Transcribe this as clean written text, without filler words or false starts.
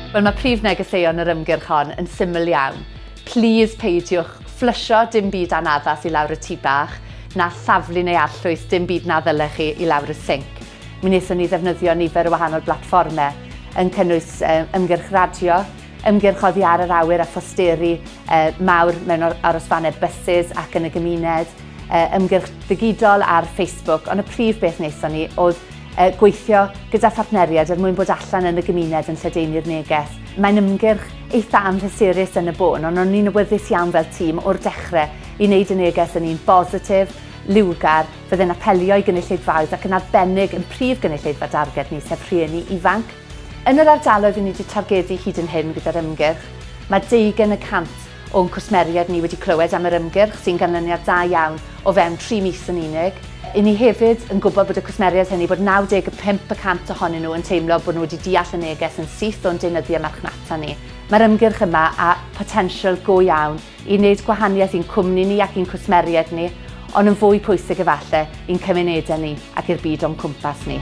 Wel, mae prif negeseuon yr ymgyrch hon yn syml iawn. Please peidiwch fflysio dim byd anaddas i lawr y tŷ bach, na thaflu neu arllwys dim byd na ddylech chi i lawr y sinc. Mi wnaethon ni ddefnyddio nifer o wahanol blatfformau yn cynnwys ymgyrch radio, ymgyrch oddi ar yr awyr a ffosteri mawr mewn arosfannau bysys ac yn y gymuned, ymgyrch digidol ar Facebook, ond y prif beth wnaethon ni oedd gweithio gyda phartneriaid mwyn bod allan yn y gymuned yn lledaenu'r neges. Mae'n ymgyrch eitha amhlysurus yn y bôn, ond o'n i'n awyddus iawn fel tîm o'r dechrau i wneud y neges yn un bositif, liwgar, fyddai'n apelio i gynulleidfaoedd ac yn arbennig yn prif gynulleidfa darged ni sef rhieni ifanc. Yn yr ardaloedd ni wedi targedu hyd yn hyn gyda'r ymgyrch, mae 20% o'n cwsmeriaid ni wedi clywed am yr ymgyrch sy'n ganlyniad da iawn o fewn 3 mis yn unig. I ni hefyd yn gwybod bod y cwsmeriaid hynny bod 95% ohonyn nhw yn teimlo bod nhw wedi deall y neges yn syth o'n deunyddiau marchnata ni. Mae'r ymgyrch yma a potensial go iawn i wneud gwahaniaeth i'n cwmni ni ac i'n cwsmeriaid ni, ond yn fwy pwysig efallai i'n cymunedau ni ac i'r byd o'n cwmpas ni.